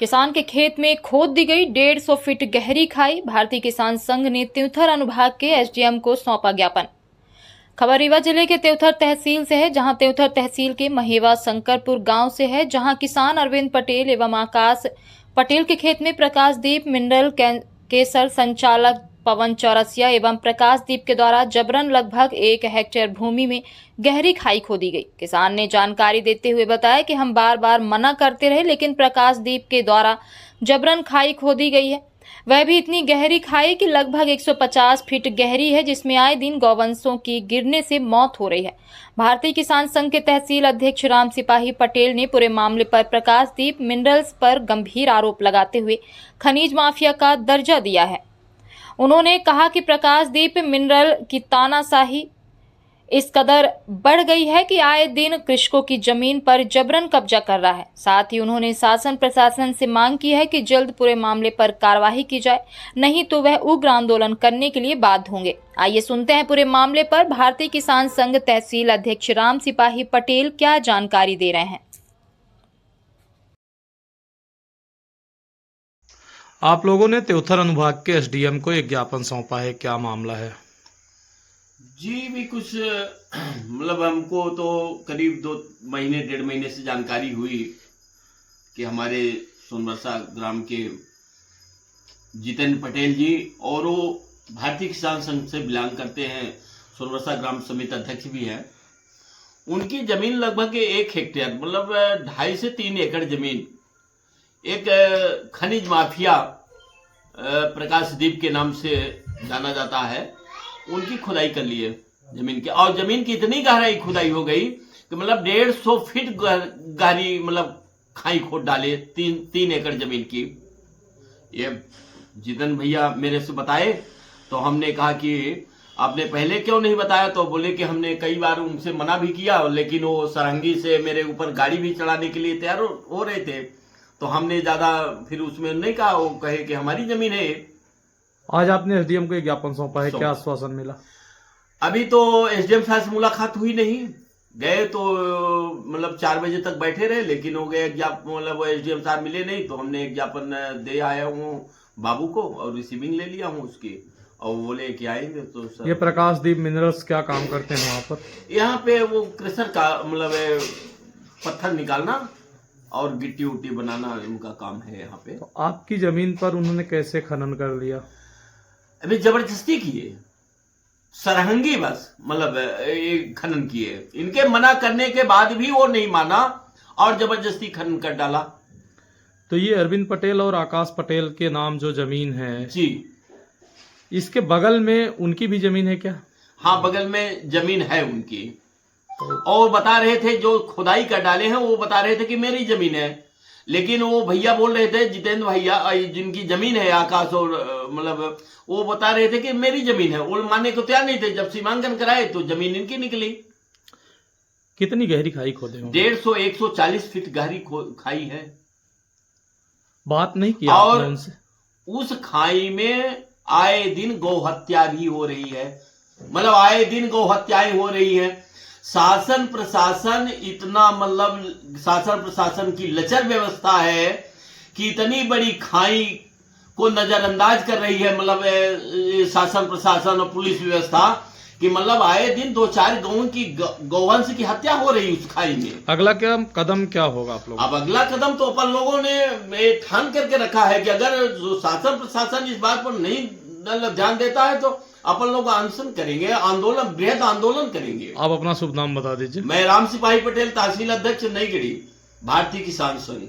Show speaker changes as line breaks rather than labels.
किसान के खेत में खोद दी गई 150 फीट गहरी खाई। भारतीय किसान संघ ने त्योथर अनुभाग के एसडीएम को सौंपा ज्ञापन। खबर रीवा जिले के त्योथर तहसील से है, जहां त्योथर तहसील के महेवा शंकरपुर गांव से है, जहां किसान अरविंद पटेल एवं आकाश पटेल के खेत में प्रकाशदीप मिनरल केसर संचालक पवन चौरसिया एवं प्रकाशदीप के द्वारा जबरन लगभग 1 हेक्टेयर भूमि में गहरी खाई खोदी गई। किसान ने जानकारी देते हुए बताया कि हम बार बार मना करते रहे, लेकिन प्रकाशदीप के द्वारा जबरन खाई खोदी गई है, वह भी इतनी गहरी खाई कि लगभग 150 फीट गहरी है, जिसमें आए दिन गौवंशों की गिरने से मौत हो रही है। भारतीय किसान संघ के तहसील अध्यक्ष राम सिपाही पटेल ने पूरे मामले पर प्रकाशदीप मिनरल्स पर गंभीर आरोप लगाते हुए खनिज माफिया का दर्जा दिया है। उन्होंने कहा कि प्रकाशदीप मिनरल की तानाशाही इस कदर बढ़ गई है कि आए दिन कृषकों की जमीन पर जबरन कब्जा कर रहा है। साथ ही उन्होंने शासन प्रशासन से मांग की है कि जल्द पूरे मामले पर कार्रवाई की जाए, नहीं तो वह उग्र आंदोलन करने के लिए बाध्य होंगे। आइए सुनते हैं पूरे मामले पर भारतीय किसान संघ तहसील अध्यक्ष राम सिपाही पटेल क्या जानकारी दे रहे हैं।
आप लोगों ने त्योथर अनुभाग के एसडीएम को एक ज्ञापन सौंपा है, क्या मामला है?
जी भी कुछ मतलब हमको तो करीब 1.5 महीने से जानकारी हुई कि हमारे सोनबरसा ग्राम के जितेंद्र पटेल जी, और वो भारतीय किसान संघ से बिलोंग करते हैं, सोनबरसा ग्राम समिति अध्यक्ष भी हैं। उनकी जमीन लगभग 1 हेक्टेयर मतलब 2.5 से 3 एकड़ जमीन एक खनिज माफिया प्रकाशदीप के नाम से जाना जाता है, उनकी खुदाई कर ली है जमीन की। और जमीन की इतनी गहराई खुदाई हो गई कि मतलब 150 फीट गहरी मतलब खाई खोद डाले 3 एकड़ जमीन की। ये जितन भैया मेरे से बताए तो हमने कहा कि आपने पहले क्यों नहीं बताया, तो बोले कि हमने कई बार उनसे मना भी किया, लेकिन वो सरहंगी से मेरे ऊपर गाड़ी भी चढ़ाने के लिए तैयार हो रहे थे, तो हमने ज्यादा फिर उसमें नहीं कहा। वो कहे कि हमारी जमीन है।
आज आपने एसडीएम को एक ज्ञापन सौंपा है, क्या आश्वासन मिला?
अभी तो एसडीएम साहब से मुलाकात हुई नहीं, गए तो मतलब 4 बजे तक बैठे रहे, लेकिन हो गए मतलब एसडीएम साहब मिले नहीं, तो हमने एक ज्ञापन दे आया हूँ बाबू को और रिसीविंग ले लिया हूँ उसकी, और वो लेके आएंगे। तो सर
ये प्रकाशदीप मिनरल्स क्या काम करते हैं वहाँ पर?
यहाँ पे वो क्रेशर का मतलब पत्थर निकालना और गिट्टी उट्टी बनाना उनका काम है यहाँ पे।
तो आपकी जमीन पर उन्होंने कैसे खनन कर लिया?
अभी जबरदस्ती किए, सरहंगी बस मतलब खनन किए, इनके मना करने के बाद भी वो नहीं माना और जबरदस्ती खनन कर डाला।
तो ये अरविंद पटेल और आकाश पटेल के नाम जो जमीन है
जी,
इसके बगल में उनकी भी जमीन है क्या?
हाँ, बगल में जमीन है उनकी, और बता रहे थे जो खुदाई कर डाले हैं वो बता रहे थे कि मेरी जमीन है, लेकिन वो भैया बोल रहे थे जितेंद्र भैया जिनकी जमीन है आकाश, और मतलब वो बता रहे थे कि मेरी जमीन है। वो मानने को तैयार नहीं थे। जब सीमांकन कराए तो जमीन इनकी निकली।
कितनी गहरी खाई खोदे?
150-140 फीट गहरी खाई है।
बात नहीं किया
और
आपने उनसे?
उस खाई में आए दिन गौ हत्या भी हो रही है, मतलब आए दिन गौ हत्याएं हो रही है। शासन प्रशासन इतना मतलब शासन प्रशासन की लचर व्यवस्था है कि इतनी बड़ी खाई को नजरअंदाज कर रही है, मतलब शासन प्रशासन और पुलिस व्यवस्था, कि मतलब आए दिन 2-4 गांवों की गौवंश की हत्या हो रही उस खाई में।
अगला क्या कदम क्या होगा आप लोग?
अब अगला कदम तो अपन लोगों ने ठान करके रखा है कि अगर जो शासन प्रशासन इस बात पर नहीं ध्यान देता है तो अपन लोग अनशन करेंगे, आंदोलन, बृहद आंदोलन करेंगे।
आप अपना शुभ नाम बता दीजिए।
मैं राम सिपाही पटेल, तहसील अध्यक्ष नईगढ़ी, भारतीय किसान संघ।